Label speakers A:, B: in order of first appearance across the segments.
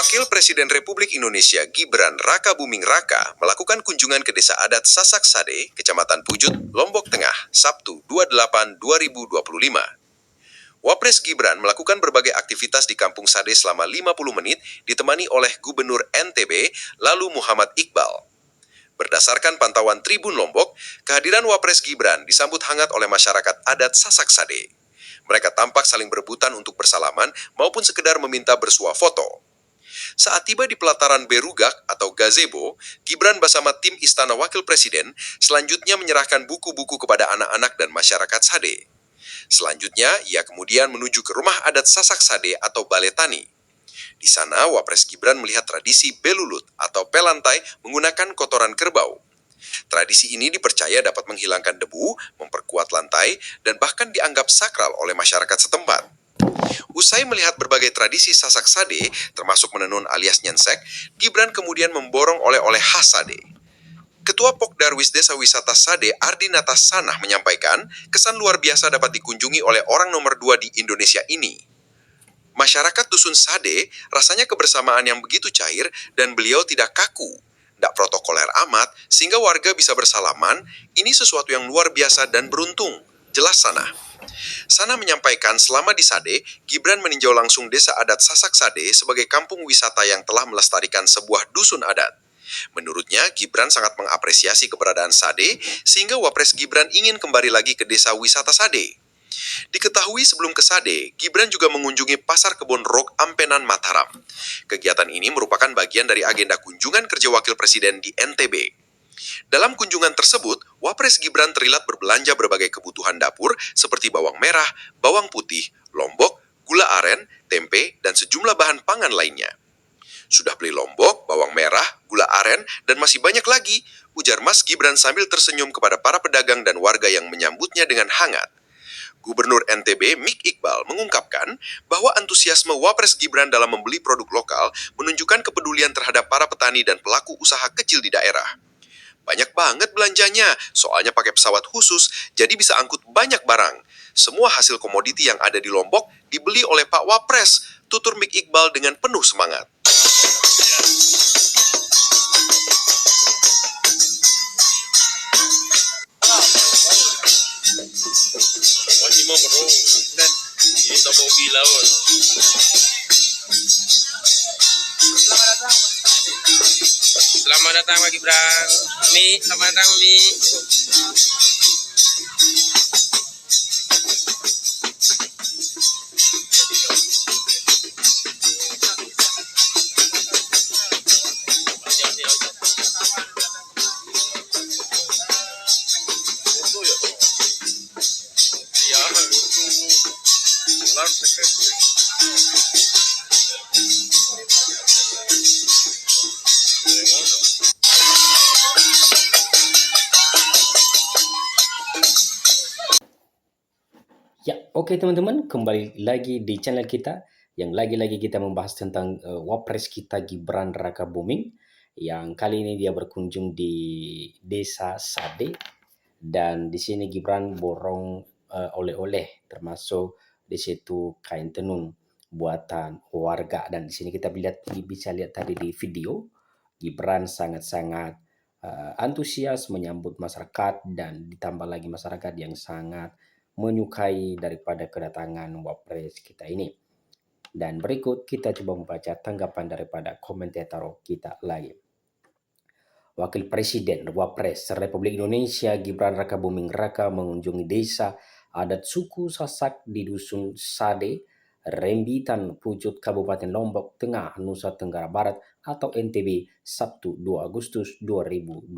A: Wakil Presiden Republik Indonesia Gibran Rakabuming Raka melakukan kunjungan ke Desa Adat Sasak Sade, Kecamatan Pujut, Lombok Tengah, Sabtu 28/2025. Wapres Gibran melakukan berbagai aktivitas di Kampung Sade selama 50 menit ditemani oleh Gubernur NTB Lalu Muhammad Iqbal. Berdasarkan pantauan Tribun Lombok, kehadiran Wapres Gibran disambut hangat oleh masyarakat adat Sasak Sade. Mereka tampak saling berebutan untuk bersalaman maupun sekedar meminta bersuah foto. Saat tiba di pelataran Berugak atau gazebo, Gibran bersama tim Istana Wakil Presiden selanjutnya menyerahkan buku-buku kepada anak-anak dan masyarakat Sade. Selanjutnya, ia kemudian menuju ke rumah adat Sasak Sade atau Balai Tani. Di sana, Wapres Gibran melihat tradisi belulut atau pelantai menggunakan kotoran kerbau. Tradisi ini dipercaya dapat menghilangkan debu, memperkuat lantai, dan bahkan dianggap sakral oleh masyarakat setempat. Usai melihat berbagai tradisi Sasak Sade, termasuk menenun alias nyensek, Gibran kemudian memborong oleh-oleh khas Sade. Ketua Pokdarwis Desa Wisata Sade, Ardinata Sanah menyampaikan, kesan luar biasa dapat dikunjungi oleh orang nomor 2 di Indonesia ini. Masyarakat Dusun Sade rasanya kebersamaan yang begitu cair dan beliau tidak kaku, tidak protokoler amat, sehingga warga bisa bersalaman. Ini sesuatu yang luar biasa dan beruntung, jelas Sanah. Sanah menyampaikan selama di Sade, Gibran meninjau langsung Desa Adat Sasak Sade sebagai kampung wisata yang telah melestarikan sebuah dusun adat. Menurutnya, Gibran sangat mengapresiasi keberadaan Sade, sehingga Wapres Gibran ingin kembali lagi ke Desa Wisata Sade. Diketahui sebelum ke Sade, Gibran juga mengunjungi Pasar Kebon Rok Ampenan Mataram. Kegiatan ini merupakan bagian dari agenda kunjungan kerja Wakil Presiden di NTB. Dalam kunjungan tersebut, Wapres Gibran terlihat berbelanja berbagai kebutuhan dapur seperti bawang merah, bawang putih, lombok, gula aren, tempe, dan sejumlah bahan pangan lainnya. Sudah beli lombok, bawang merah, gula aren, dan masih banyak lagi, ujar Mas Gibran sambil tersenyum kepada para pedagang dan warga yang menyambutnya dengan hangat. Gubernur NTB Mik Iqbal mengungkapkan bahwa antusiasme Wapres Gibran dalam membeli produk lokal menunjukkan kepedulian terhadap para petani dan pelaku usaha kecil di daerah. Banyak banget belanjanya, soalnya pakai pesawat khusus, jadi bisa angkut banyak barang. Semua hasil komoditi yang ada di Lombok dibeli oleh Pak Wapres, tutur Mik Iqbal dengan penuh semangat.
B: Masih mau bro, dan ini toko gila bro. Selamat datang Pak Gibran. Mi, selamat datang Mi.
C: Ya, oke teman-teman, kembali lagi di channel kita yang lagi-lagi kita membahas tentang Wapres kita Gibran Rakabuming yang kali ini dia berkunjung di Desa Sade dan di sini Gibran borong oleh-oleh termasuk di situ kain tenun buatan warga dan di sini kita bisa lihat tadi di video Gibran sangat-sangat antusias menyambut masyarakat dan ditambah lagi masyarakat yang sangat menyukai daripada kedatangan Wapres kita ini. Dan berikut kita coba membaca tanggapan daripada komentator kita lagi. Wakil Presiden Wapres Republik Indonesia Gibran Rakabuming Raka mengunjungi desa adat suku Sasak di Dusun Sade, Rembitan, Pujut, Kabupaten Lombok Tengah, Nusa Tenggara Barat atau NTB, Sabtu 2 Agustus 2025.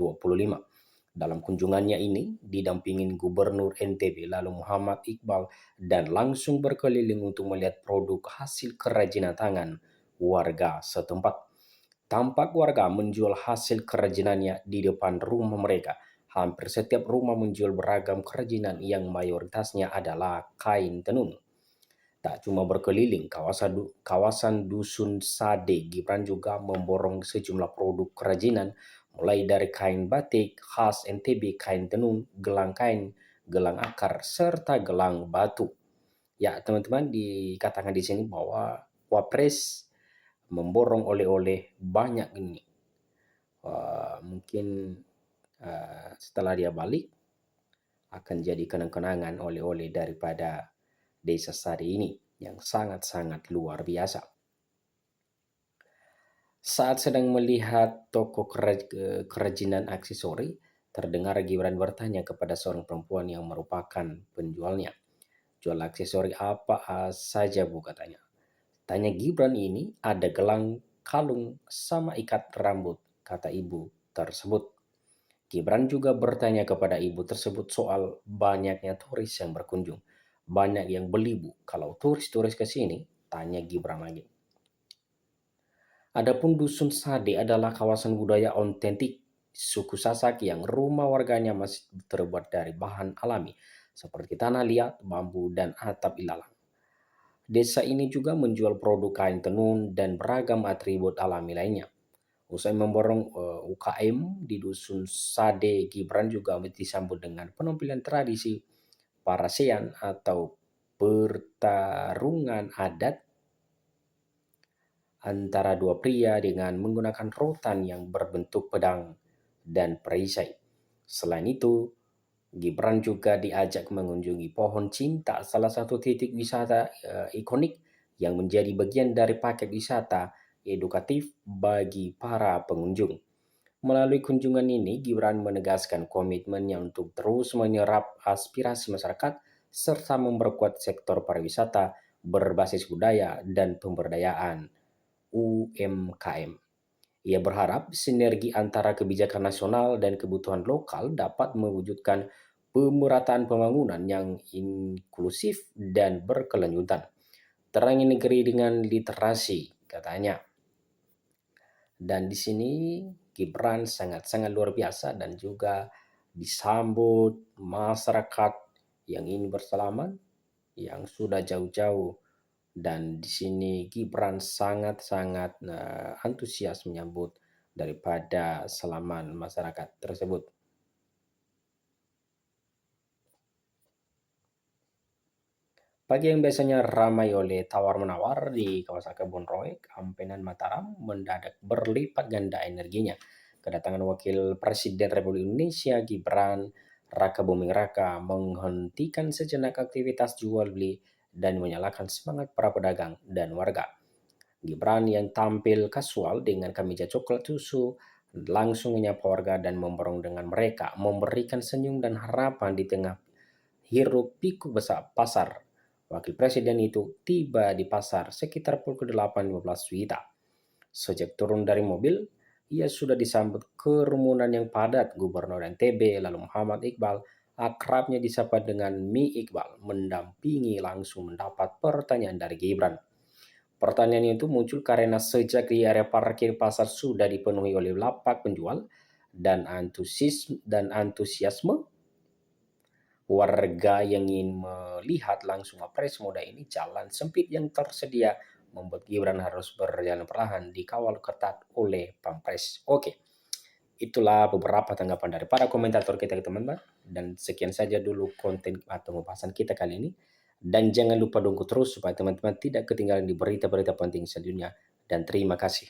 C: Dalam kunjungannya ini, didampingin Gubernur NTB Lalu Muhammad Iqbal dan langsung berkeliling untuk melihat produk hasil kerajinan tangan warga setempat. Tampak warga menjual hasil kerajinannya di depan rumah mereka. Hampir setiap rumah menjual beragam kerajinan yang mayoritasnya adalah kain tenun. Tak cuma berkeliling kawasan Dusun Sade, Gibran juga memborong sejumlah produk kerajinan mulai dari kain batik khas NTB, kain tenun, gelang kain, gelang akar, serta gelang batu. Ya teman-teman, dikatakan di sini bahwa Wapres memborong oleh-oleh banyak ini. Mungkin setelah dia balik akan jadi kenang-kenangan oleh-oleh daripada Desa Sade ini yang sangat-sangat luar biasa. Saat sedang melihat toko kerajinan aksesori, terdengar Gibran bertanya kepada seorang perempuan yang merupakan penjualnya. Jual aksesori apa saja Bu, katanya. Tanya Gibran ini, ada gelang, kalung, sama ikat rambut, kata ibu tersebut. Gibran juga bertanya kepada ibu tersebut soal banyaknya turis yang berkunjung. Banyak yang beli Bu, kalau turis-turis ke sini, tanya Gibran lagi. Adapun Dusun Sade adalah kawasan budaya otentik suku Sasak yang rumah warganya masih terbuat dari bahan alami seperti tanah liat, bambu, dan atap ilalang. Desa ini juga menjual produk kain tenun dan beragam atribut alami lainnya. Usai memborong UKM di Dusun Sade, Gibran juga disambut dengan penampilan tradisi Parasean atau pertarungan adat antara dua pria dengan menggunakan rotan yang berbentuk pedang dan perisai. Selain itu, Gibran juga diajak mengunjungi Pohon Cinta, salah satu titik wisata ikonik yang menjadi bagian dari paket wisata edukatif bagi para pengunjung. Melalui kunjungan ini, Gibran menegaskan komitmennya untuk terus menyerap aspirasi masyarakat serta memperkuat sektor pariwisata berbasis budaya dan pemberdayaan UMKM. Ia berharap sinergi antara kebijakan nasional dan kebutuhan lokal dapat mewujudkan pemerataan pembangunan yang inklusif dan berkelanjutan. Terangi negeri dengan literasi, katanya. Dan di sini Gibran sangat-sangat luar biasa dan juga disambut masyarakat yang ingin bersalaman, yang sudah jauh-jauh. Dan di sini Gibran sangat-sangat antusias menyambut daripada salaman masyarakat tersebut. Pagi yang biasanya ramai oleh tawar-menawar di kawasan Kebun Roek, Ampenan Mataram mendadak berlipat ganda energinya. Kedatangan Wakil Presiden Republik Indonesia Gibran Raka Buming Raka menghentikan sejenak aktivitas jual beli dan menyalakan semangat para pedagang dan warga. Gibran yang tampil kasual dengan kemeja coklat susu langsung menyapa warga dan memborong dengan mereka, memberikan senyum dan harapan di tengah hiruk pikuk besar pasar. Wakil Presiden itu tiba di pasar sekitar pukul 8.15 WITA. Sejak turun dari mobil, ia sudah disambut kerumunan yang padat. Gubernur NTB lalu Muhammad Iqbal, akrabnya disapa dengan Mi Iqbal, mendampingi langsung mendapat pertanyaan dari Gibran. Pertanyaan itu muncul karena sejak di area parkir pasar sudah dipenuhi oleh lapak penjual dan antusiasme warga yang ingin melihat langsung Wapres muda ini, jalan sempit yang tersedia membuat Gibran harus berjalan perlahan dikawal ketat oleh Pampres. Oke, itulah beberapa tanggapan dari para komentator kita teman-teman. Dan sekian saja dulu konten atau pembahasan kita kali ini. Dan jangan lupa dukung terus supaya teman-teman tidak ketinggalan di berita-berita penting selanjutnya. Dan terima kasih.